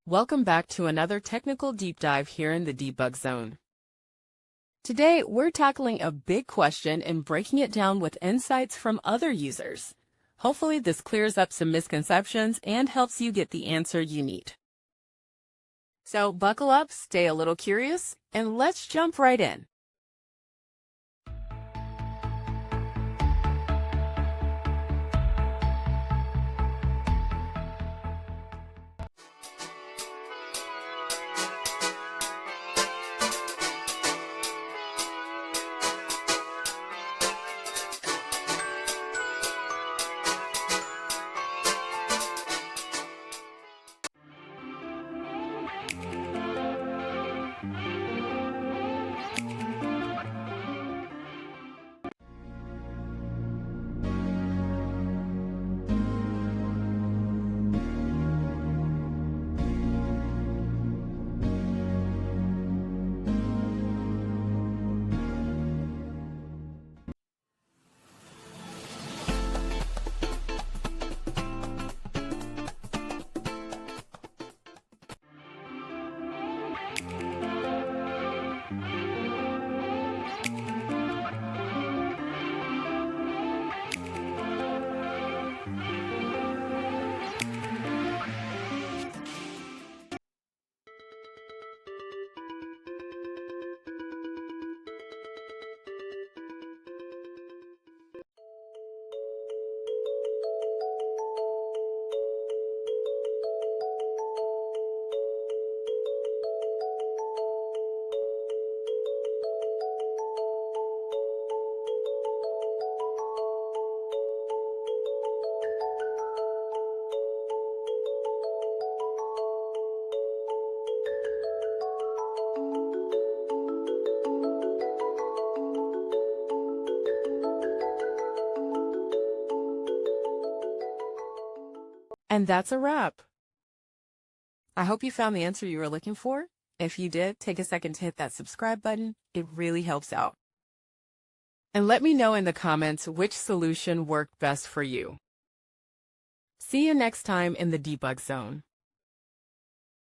Welcome back to another technical deep dive here in the debug zone. Today, we're tackling a big question and breaking it down with insights from other users. Hopefully, this clears up some misconceptions and helps you get the answer you need. So buckle up, stay a little curious, and let's jump right in. And that's a wrap. I hope you found the answer you were looking for. If you did, take a second to hit that subscribe button. It really helps out. And let me know in the comments which solution worked best for you. See you next time in the debug zone.